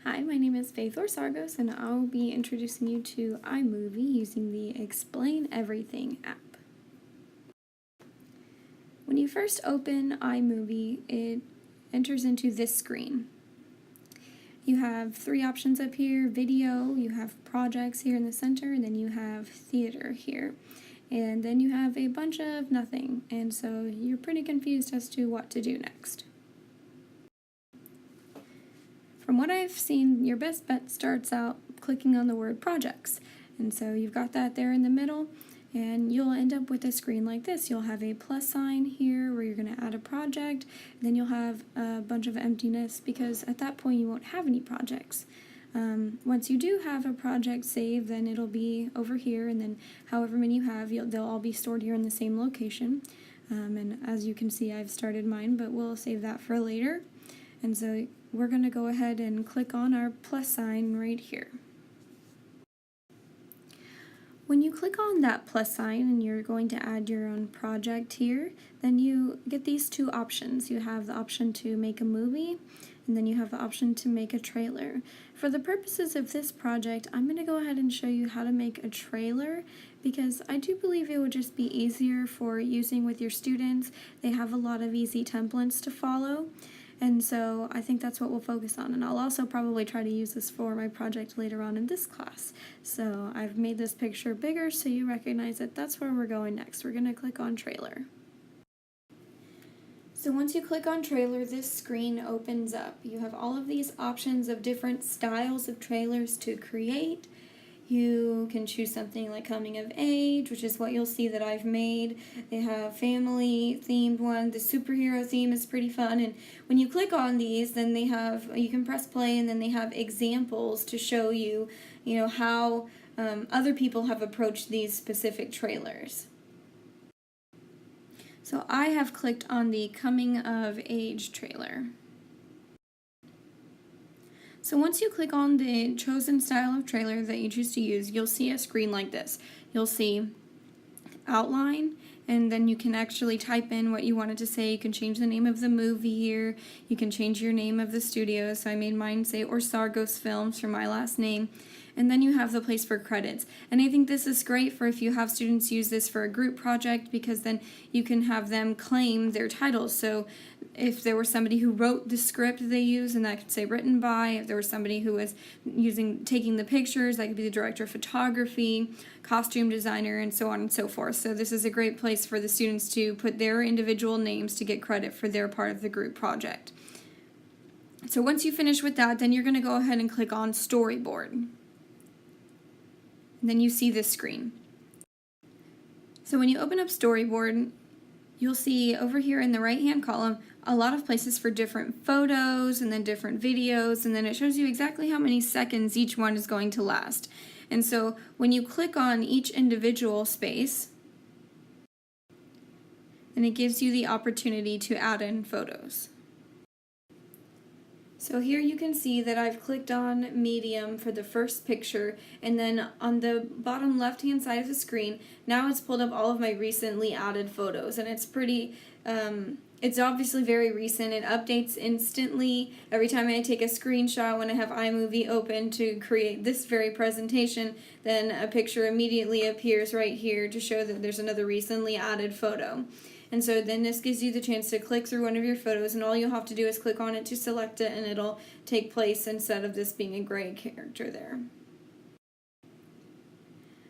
Hi, my name is Faith Orsargos, and I'll be introducing you to Imovie using the Explain Everything app. When you first open Imovie, it enters into this screen. You have three options up here: video, you have projects here in the center, and then you have theater here. And then you have a bunch of nothing, and so you're pretty confused as to what to do next. From what I've seen, your best bet starts out clicking on the word projects. And so you've got that there in the middle, and you'll end up with a screen like this. You'll have a plus sign here where you're going to add a project, and then you'll have a bunch of emptiness because at that point you won't have any projects. Once you do have a project saved, then it'll be over here, and then however many you have, they'll all be stored here in the same location. And as you can see, I've started mine, but we'll save that for later. And so we're going to go ahead and click on our plus sign right here. When you click on that plus sign and you're going to add your own project here, then you get these two options. You have the option to make a movie, and then you have the option to make a trailer. For the purposes of this project, I'm going to go ahead and show you how to make a trailer because I do believe it would just be easier for using with your students. They have a lot of easy templates to follow. And so I think that's what we'll focus on. And I'll also probably try to use this for my project later on in this class. So I've made this picture bigger so you recognize that that's where we're going next. We're going to click on trailer. So once you click on trailer, this screen opens up. You have all of these options of different styles of trailers to create. You can choose something like coming of age, which is what you'll see that I've made. They have family themed one. The superhero theme is pretty fun. And when you click on these, then they have, you can press play, and then they have examples to show you, how other people have approached these specific trailers. So I have clicked on the coming of age trailer. So once you click on the chosen style of trailer that you choose to use, you'll see a screen like this. You'll see outline, and then you can actually type in what you wanted to say. You can change the name of the movie here. You can change your name of the studio. So I made mine say Orsargos Films for my last name. And then you have the place for credits. And I think this is great for if you have students use this for a group project, because then you can have them claim their titles. So if there was somebody who wrote the script they use, and that could say written by. If there was somebody who was taking the pictures, that could be the director of photography, costume designer, and so on and so forth. So this is a great place for the students to put their individual names to get credit for their part of the group project. So once you finish with that, then you're going to go ahead and click on storyboard. And then you see this screen. So when you open up storyboard, you'll see over here in the right hand column a lot of places for different photos and then different videos, and then it shows you exactly how many seconds each one is going to last. And so when you click on each individual space, then it gives you the opportunity to add in photos. So here you can see that I've clicked on medium for the first picture, and then on the bottom left hand side of the screen, now it's pulled up all of my recently added photos, and it's pretty, it's obviously very recent. It updates instantly every time I take a screenshot. When I have iMovie open to create this very presentation, then a picture immediately appears right here to show that there's another recently added photo. And so then this gives you the chance to click through one of your photos, and all you'll have to do is click on it to select it, and it'll take place instead of this being a gray character there.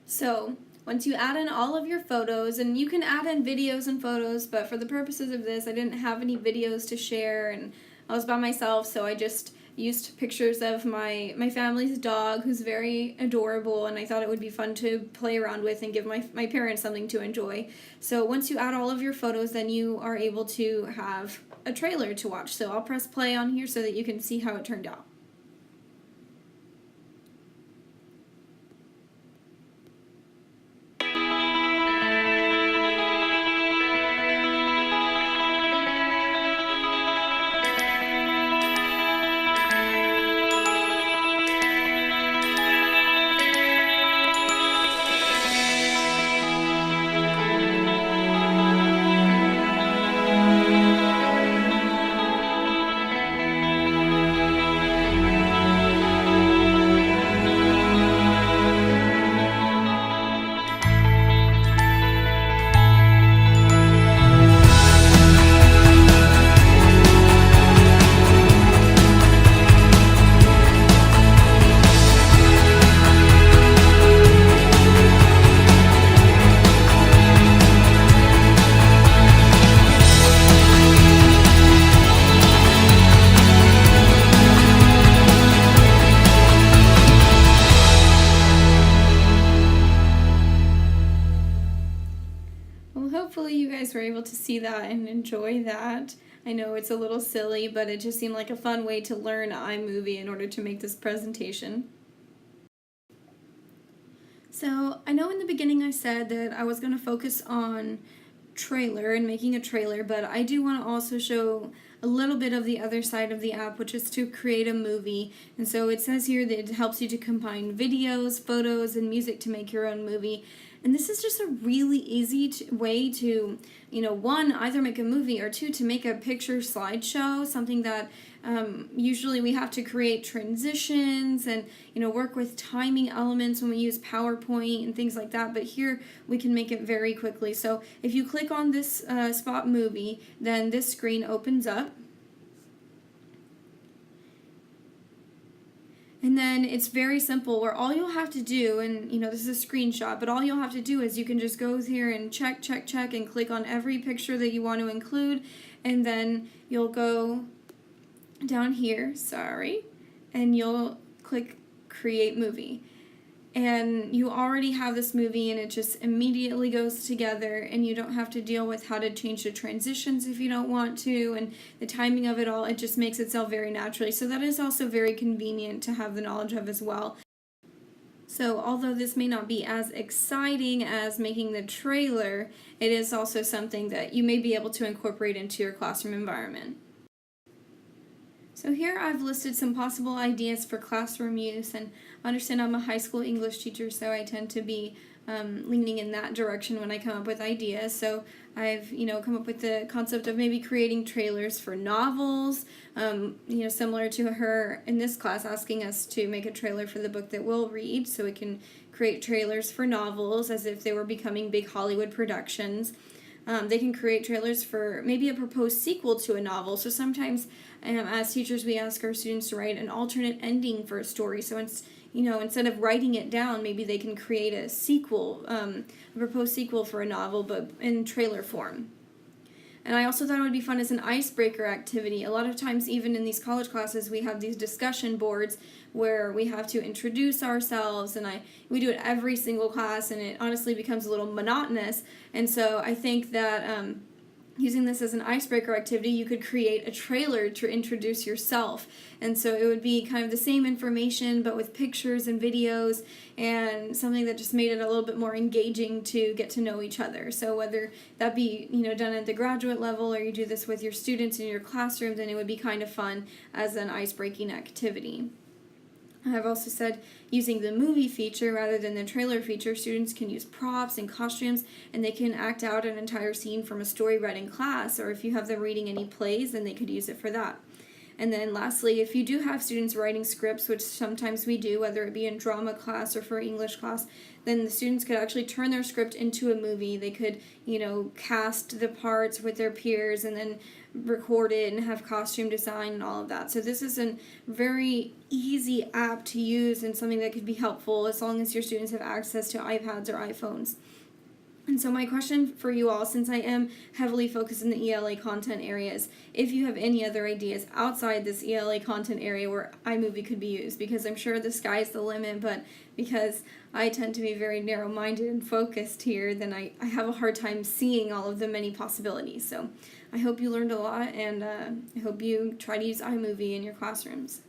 So once you add in all of your photos, and you can add in videos and photos, but for the purposes of this, I didn't have any videos to share, and I was by myself, so I just used pictures of my family's dog, who's very adorable, and I thought it would be fun to play around with and give my parents something to enjoy. So once you add all of your photos, then you are able to have a trailer to watch. So I'll press play on here so that you can see how it turned out. were able to see that and enjoy that. I know it's a little silly, but it just seemed like a fun way to learn iMovie in order to make this presentation. So I know in the beginning I said that I was going to focus on trailer and making a trailer, but I do want to also show a little bit of the other side of the app, which is to create a movie. And so it says here that it helps you to combine videos, photos, and music to make your own movie. And this is just a really easy way to, one, either make a movie, or two, to make a picture slideshow, something that usually we have to create transitions and, work with timing elements when we use PowerPoint and things like that. But here we can make it very quickly. So if you click on this spot movie, then this screen opens up. And then it's very simple, where all you'll have to do, and this is a screenshot, but all you'll have to do is you can just go here and check, and click on every picture that you want to include, and then you'll go down here, and you'll click Create Movie. And you already have this movie, and it just immediately goes together, and you don't have to deal with how to change the transitions if you don't want to, and the timing of it all. It just makes itself very naturally. So that is also very convenient to have the knowledge of as well. So although this may not be as exciting as making the trailer, it is also something that you may be able to incorporate into your classroom environment. So here I've listed some possible ideas for classroom use, and understand I'm a high school English teacher, so I tend to be leaning in that direction when I come up with ideas. So I've come up with the concept of maybe creating trailers for novels, similar to her in this class asking us to make a trailer for the book that we'll read, so we can create trailers for novels as if they were becoming big Hollywood productions. They can create trailers for maybe a proposed sequel to a novel. So sometimes as teachers we ask our students to write an alternate ending for a story. So instead of writing it down, maybe they can create a sequel, a proposed sequel for a novel, but in trailer form. And I also thought it would be fun as an icebreaker activity. A lot of times, even in these college classes, we have these discussion boards where we have to introduce ourselves, and we do it every single class, and it honestly becomes a little monotonous. And so I think that using this as an icebreaker activity, you could create a trailer to introduce yourself. And so it would be kind of the same information, but with pictures and videos, and something that just made it a little bit more engaging to get to know each other. So whether that be, done at the graduate level, or you do this with your students in your classroom, then it would be kind of fun as an ice-breaking activity. I've also said using the movie feature rather than the trailer feature, students can use props and costumes, and they can act out an entire scene from a story read in class, or if you have them reading any plays, then they could use it for that. And then lastly, if you do have students writing scripts, which sometimes we do, whether it be in drama class or for English class, then the students could actually turn their script into a movie. They could, cast the parts with their peers and then record it and have costume design and all of that. So this is a very easy app to use, and something that could be helpful as long as your students have access to iPads or iPhones. And so my question for you all, since I am heavily focused in the ELA content areas, if you have any other ideas outside this ELA content area where iMovie could be used, because I'm sure the sky's the limit, but because I tend to be very narrow-minded and focused here, then I have a hard time seeing all of the many possibilities. So I hope you learned a lot, and I hope you try to use iMovie in your classrooms.